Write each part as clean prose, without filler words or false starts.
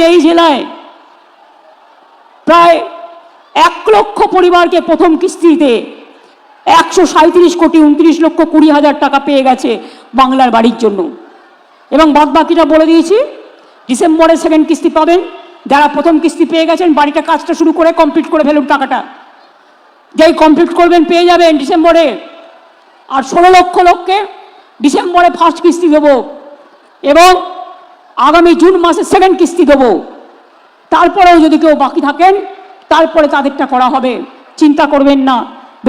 এই জেলায় প্রায় 1 লক্ষ পরিবারকে প্রথম কিস্তিতে 137,29,20,20,000 টাকা পেয়ে গেছে বাংলার বাড়ির জন্য। এবং বাদবাকিটা বলে দিয়েছি, ডিসেম্বরে সেকেন্ড কিস্তি পাবেন। যারা প্রথম কিস্তি পেয়ে গেছেন বাড়িটা কাজটা শুরু করে কমপ্লিট করে ফেলুন, টাকাটা যেই কমপ্লিট করবেন পেয়ে যাবেন ডিসেম্বরে। আর 16 লক্ষ লোককে ডিসেম্বরে ফার্স্ট কিস্তি দেবো এবং আগামী জুন মাসে সেকেন্ড কিস্তি দেবো। তারপরেও যদি কেউ বাকি থাকেন তারপরে তাদেরটা করা হবে, চিন্তা করবেন না,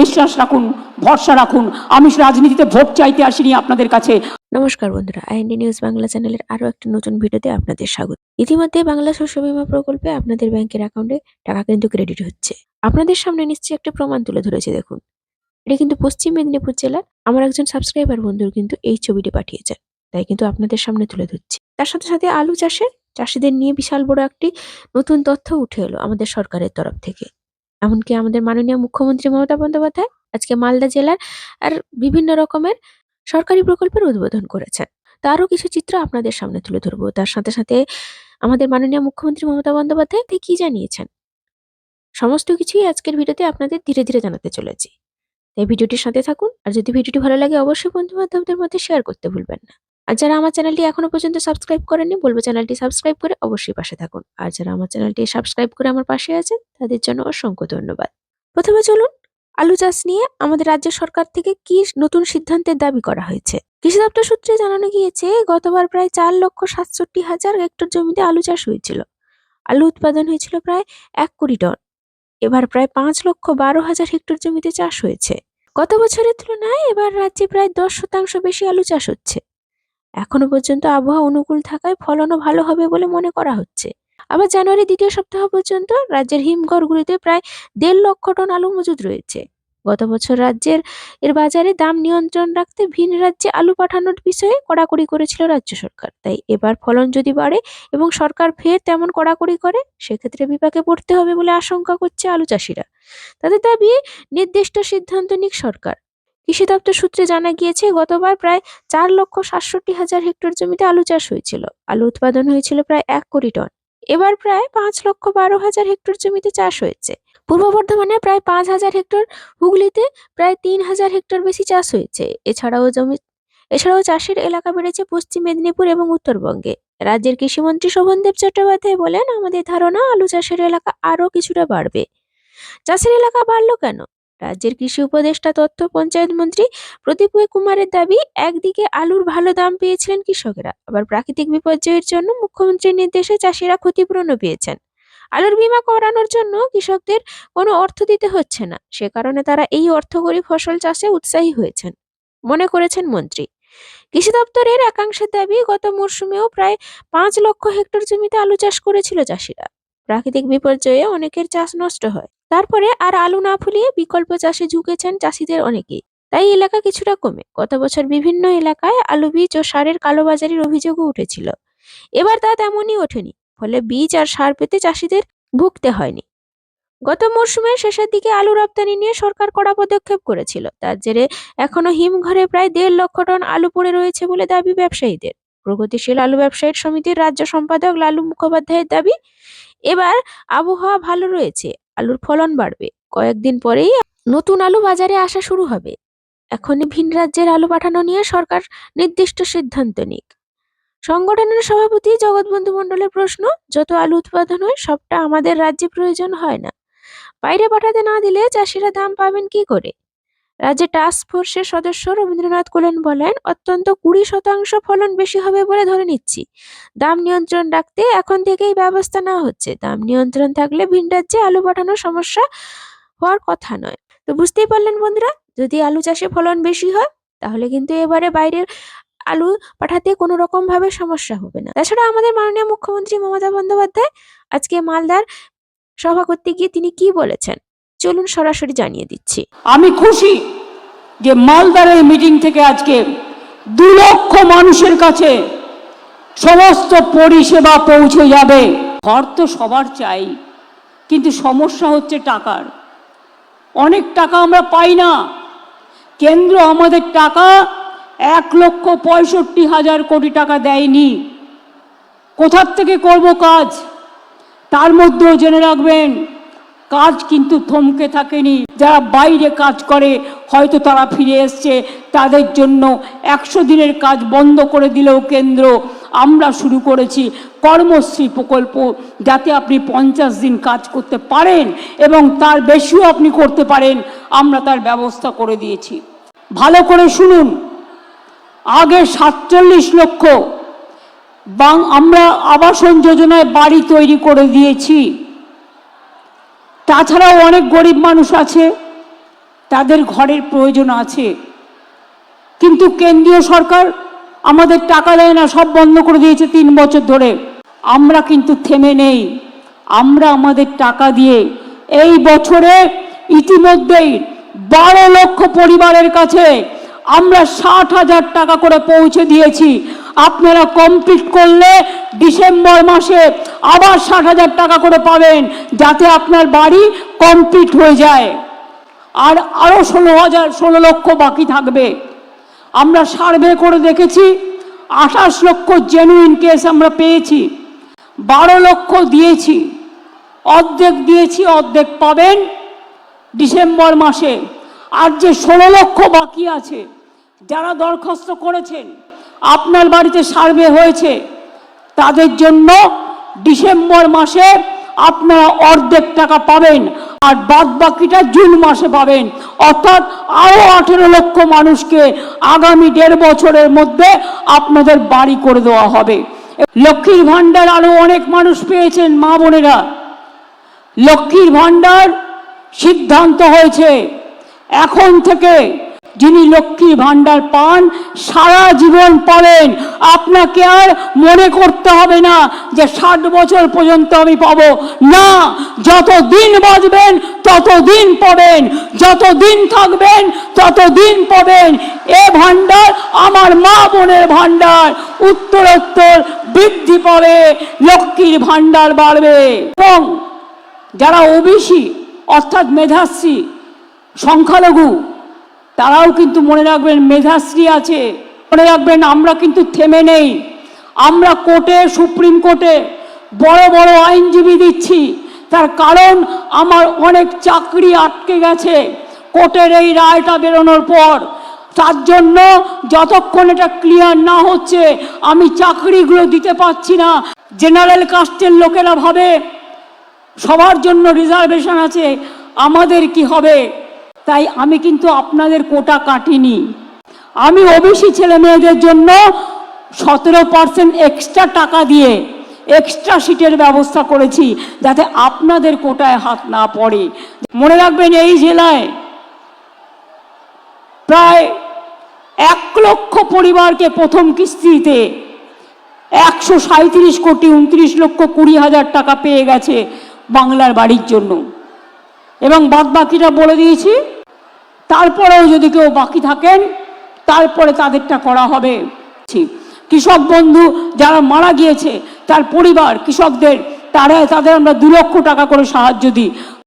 বিশ্বাস রাখুন, ভরসা রাখুন। আমি রাজনীতিতে ভোট চাইতে আসিনি আপনাদের কাছে। নমস্কার বন্ধুরা, আইএনডি নিউজ বাংলা চ্যানেলের আরো একটা নতুন ভিডিওতে আপনাদের স্বাগত। ইতিমধ্যে বাংলা শস্য বীমা প্রকল্পে আপনাদের ব্যাংকের অ্যাকাউন্টে টাকা কিন্তু ক্রেডিট হচ্ছে। আপনাদের সামনে নিশ্চয়ই একটা প্রমাণ তুলে ধরেছে। দেখুন, এটা কিন্তু পশ্চিম মেদিনীপুর জেলার আমার একজন সাবস্ক্রাইবার বন্ধুর কিন্তু এই ছবিটি পাঠিয়েছেন, তাই কিন্তু আপনাদের সামনে তুলে ধরছি। তার সাথে সাথে আলু চাষিদের নিয়ে বিশাল বড় একটি নতুন তথ্য উঠে এলো আমাদের সরকারের তরফ থেকে। এমনকি আমাদের মাননীয় মুখ্যমন্ত্রী মমতা বন্দ্যোপাধ্যায় আজকে মালদা জেলার আর বিভিন্ন রকমের সরকারি প্রকল্পের উদ্বোধন করেছেন। তারও কিছু চিত্র আপনাদের সামনে তুলে ধরবো। তার সাথে সাথে আমাদের মাননীয় মুখ্যমন্ত্রী মমতা বন্দ্যোপাধ্যায় কি জানিয়েছেন, সমস্ত কিছুই আজকের ভিডিওতে আপনাদের ধীরে ধীরে জানাতে চলেছি। তাই ভিডিওটির সাথে থাকুন। আর যদি ভিডিওটি ভালো লাগে অবশ্যই বন্ধু বান্ধবদের মধ্যে শেয়ার করতে ভুলবেন না। আর যারা আমার চ্যানেলটি এখনো পর্যন্ত সাবস্ক্রাইব করেননি, বলবো চ্যানেলটি সাবস্ক্রাইব করে অবশ্যই পাশে থাকুন। আর যারা আমার চ্যানেলটি সাবস্ক্রাইব করে আমার পাশে আছেন তাদের জন্য অসংখ্য ধন্যবাদ। প্রথমে চলুন, আলু চাষ নিয়ে আমাদের রাজ্য সরকার থেকে কি নতুন সিদ্ধান্তের দাবি করা হয়েছে। কৃষি দপ্তর সূত্রে জানানো গিয়েছে, গতবার প্রায় 4,67,000 হেক্টর জমিতে আলু চাষ হয়েছিল। আলু উৎপাদন হয়েছিল প্রায় 1 কোটি টন। এবার প্রায় 5,12,000 হেক্টর জমিতে চাষ হয়েছে। গত বছরের তুলনায় এবার রাজ্যে প্রায় 10% বেশি আলু চাষ হচ্ছে। এখনো পর্যন্ত আবহাওয়া অনুকূল থাকায় ফলনও ভালো হবে বলে মনে করা হচ্ছে। আবার জানুয়ারি দ্বিতীয় সপ্তাহ পর্যন্ত রাজ্যের হিমঘরগুলিতে প্রায় 1.5 লক্ষ টন আলু মজুদ রয়েছে। গত বছর রাজ্যের বাজারে দাম নিয়ন্ত্রণ রাখতে ভিন রাজ্যে আলু পাঠানোর বিষয়ে কড়াকড়ি করেছিল রাজ্য সরকার। তাই এবার ফলন যদি বাড়ে এবং সরকার ফের তেমন কড়াকড়ি করে, সেক্ষেত্রে বিপাকে পড়তে হবে বলে আশঙ্কা করছে আলু চাষিরা। তাদের দাবি, নির্দিষ্ট সিদ্ধান্ত নিক সরকার। কৃষি দপ্তর সূত্রে জানা গিয়েছে, গতবার প্রায় 4,67,000 হেক্টর জমিতে আলু চাষ হয়েছিল। আলু উৎপাদন হয়েছিল প্রায় 1 কোটি টন। এবার প্রায় 5,12,000 হেক্টর জমিতে চাষ হয়েছে। পূর্ব বর্ধমানে প্রায় 5,000 হেক্টর, হুগলিতে প্রায় 3,000 হেক্টর বেশি চাষ হয়েছে। এছাড়াও চাষের এলাকা বেড়েছে পশ্চিম মেদিনীপুর এবং উত্তরবঙ্গে। রাজ্যের কৃষিমন্ত্রী শোভনদেব চট্টোপাধ্যায় বলেন, আমাদের ধারণা আলু চাষের এলাকা আরো কিছুটা বাড়বে। চাষের এলাকা বাড়লো কেন? রাজ্যের কৃষি উপদেষ্টা তথ্য পঞ্চায়েত মন্ত্রী প্রদীপ কুমারের দাবি, একদিকে আলুর ভালো দাম পেয়েছিলেন কৃষকেরা, আবার প্রাকৃতিক বিপর্যয়ের জন্য মুখ্যমন্ত্রীর নির্দেশে চাষিরা ক্ষতিপূরণও পেয়েছেন। আলুর বীমা করানোর জন্য কৃষকদের কোনো অর্থ দিতে হচ্ছে না, সে কারণে তারা এই অর্থকরী ফসল চাষে উৎসাহী হয়েছেন মনে করেছেন মন্ত্রী। কৃষি দপ্তরের একাংশের দাবি, গত মরশুমেও প্রায় 5 লক্ষ হেক্টর জমিতে আলু চাষ করেছিল চাষিরা। প্রাকৃতিক বিপর্যয়ে অনেকের চাষ নষ্ট হয়, তারপরে আর আলু না ফুলিয়ে বিকল্প চাষে ঝুঁকেছেন চাষিদের অনেকেই। তাই এলাকা কিছুটা কমে। গত বছর বিভিন্ন এলাকায় আলু বীজ ও সারের কালোবাজারির অভিযোগও উঠেছিল। এবার তা তেমনই ওঠেনি, ফলে বীজ আর সার পেতে চাষিদের ভুগতে হয়নি। গত মরশুমের শেষের দিকে আলু রপ্তানি নিয়ে সরকার কড়া পদক্ষেপ করেছিল। তার জেরে এখনো হিমঘরে প্রায় 1.5 লক্ষ টন আলু পড়ে রয়েছে বলে দাবি ব্যবসায়ীদের। প্রগতিশীল আলু ব্যবসায়ী সমিতির রাজ্য সম্পাদক লালু মুখোপাধ্যায়ের দাবি, এবার আবহাওয়া ভালো রয়েছে, আলুর ফলন বাড়বে। কয়েকদিন পরেই নতুন আলু বাজারে আসা শুরু হবে। এখনই ভিন রাজ্যের আলু পাঠানো নিয়ে সরকার নির্দিষ্ট সিদ্ধান্ত নিক। সংগঠনের সভাপতি জগৎবন্ধু মণ্ডলের প্রশ্ন, যত আলু উৎপাদন হয় সবটা আমাদের রাজ্যে প্রয়োজন হয় না। বাইরে পাঠাতে না দিলে চাষিরা দাম পাবেন কি করে? রাজ্যে টাস্ক ফোর্সের সদস্য রবীন্দ্রনাথ কোলেন বলেন, অত্যন্ত 20% ফলন বেশি হবে বলে ধরে নিচ্ছি। দাম নিয়ন্ত্রণ রাখতে এখন থেকেই ব্যবস্থা নেওয়া হচ্ছে। দাম নিয়ন্ত্রণ থাকলে ভিন রাজ্যে আলু পাঠানোর সমস্যা হওয়ার কথা নয়। তো বুঝতেই পারলেন বন্ধুরা, যদি আলু চাষে ফলন বেশি হয় তাহলে কিন্তু এবারে বাইরের আলু পাঠাতে কোনো রকম ভাবে সমস্যা হবে না। তাছাড়া আমাদের মাননীয় মুখ্যমন্ত্রী মমতা বন্দ্যোপাধ্যায় আজকে মালদার সভা করতে গিয়ে তিনি কি বলেছেন, চলুন সরাসরি জানিয়ে দিচ্ছি। আমি খুশি যে মালদার এই মিটিং থেকে আজকে 2 লক্ষ মানুষের কাছে সমস্ত পরিষেবা পৌঁছে যাবে। ঘর তো সবার চাই, কিন্তু সমস্যা হচ্ছে টাকার। অনেক টাকা আমরা পাই না। কেন্দ্র আমাদের টাকা 1,65,000 কোটি টাকা দেয়নি। কোথার থেকে করব কাজ? তার মধ্যেও জেনে রাখবেন কাজ কিন্তু থমকে থাকেনি। যারা বাইরে কাজ করে হয়তো তারা ফিরে এসছে, তাদের জন্য 100 দিনের কাজ বন্ধ করে দিলেও কেন্দ্র আমরা শুরু করেছি কর্মশ্রী প্রকল্প, যাতে আপনি 50 দিন কাজ করতে পারেন এবং তার বেশিও আপনি করতে পারেন, আমরা তার ব্যবস্থা করে দিয়েছি। ভালো করে শুনুন, আগে 47 লক্ষ আমরা আবাসন যোজনায় বাড়ি তৈরি করে দিয়েছি। তাছাড়াও অনেক গরিব মানুষ আছে, তাদের ঘরের প্রয়োজন আছে, কিন্তু কেন্দ্রীয় সরকার আমাদের টাকা দেয় না, সব বন্ধ করে দিয়েছে 3 বছর ধরে। আমরা কিন্তু থেমে নেই, আমরা আমাদের টাকা দিয়ে এই বছরে ইতিমধ্যেই 12 লক্ষ পরিবারের কাছে আমরা 60,000 টাকা করে পৌঁছে দিয়েছি। আপনারা কমপ্লিট করলে ডিসেম্বর মাসে আবার 60,000 টাকা করে পাবেন, যাতে আপনার বাড়ি কমপ্লিট হয়ে যায়। আর আরও 16 লক্ষ বাকি থাকবে। আমরা সার্ভে করে দেখেছি 28 লক্ষ জেনুইন কেস আমরা পেয়েছি, 12 লক্ষ দিয়েছি, অর্ধেক দিয়েছি, অর্ধেক পাবেন ডিসেম্বর মাসে। আর যে 16 লক্ষ বাকি আছে, যারা দরখাস্ত করেছেন, আপনার বাড়িতে সার্ভে হয়েছে, তাদের জন্য ডিসেম্বর মাসে আপনারা অর্ধেক টাকা পাবেন, আর বাদ বাকিটা জুন মাসে পাবেন। অর্থাৎ আরো 18 লক্ষ মানুষকে আগামী 1.5 বছরের মধ্যে আপনাদের বাড়ি করে দেওয়া হবে। লক্ষ্মীর ভান্ডার আরো অনেক মানুষ পেয়েছেন, মা বোনেরা। লক্ষ্মীর ভান্ডার সিদ্ধান্ত হয়েছে এখন থেকে যিনি লক্ষ্মীর ভান্ডার পান সারা জীবন পাবেন। আপনাকে আর মনে করতে হবে না যে 60 বছর পর্যন্ত আমি পাবো না, যতদিন বাঁচবেন ততদিন পাবেন, যতদিন থাকবেন ততদিন পাবেন। এ ভান্ডার আমার মা বোনের ভান্ডার, উত্তরোত্তর বৃদ্ধি পাবে, লক্ষ্মীর ভান্ডার বাড়বে। এবং যারা ওবিসি অর্থাৎ মেধাশ্রী, সংখ্যালঘু, তারাও কিন্তু মনে রাখবেন মেধাশ্রী আছে। মনে রাখবেন আমরা কিন্তু থেমে নেই, আমরা কোর্টে, সুপ্রিম কোর্টে বড় বড় আইনজীবী দিচ্ছি। তার কারণ আমার অনেক চাকরি আটকে গেছে কোর্টের এই রায়টা বেরোনোর পর। তার জন্য যতক্ষণ এটা ক্লিয়ার না হচ্ছে আমি চাকরিগুলো দিতে পারছি না। জেনারেল কাস্টের লোকেরা ভাবে সবার জন্য রিজার্ভেশন আছে, আমাদের কি হবে? তাই আমি কিন্তু আপনাদের কোটা কাটিনি। আমি ওবিসি ছেলে মেয়েদের জন্য 17% এক্সট্রা টাকা দিয়ে এক্সট্রা সিটের ব্যবস্থা করেছি, যাতে আপনাদের কোটায় হাত না পড়ে। মনে রাখবেন এই জেলায় প্রায় 1 লক্ষ পরিবারকে প্রথম কিস্তিতে 137 কোটি 29 লক্ষ 20,000 টাকা পেয়ে গেছে বাংলার বাড়ির জন্য, এবং বাদ বাকিটা বলে দিয়েছি। তারপরেও যদি কেউ বাকি থাকেন তারপরে তাদেরটা করা হবে। কৃষক বন্ধু যারা মারা গিয়েছে তার পরিবার, কৃষকদের তাদের আমরা 2 লক্ষ টাকা করে সাহায্য দিই।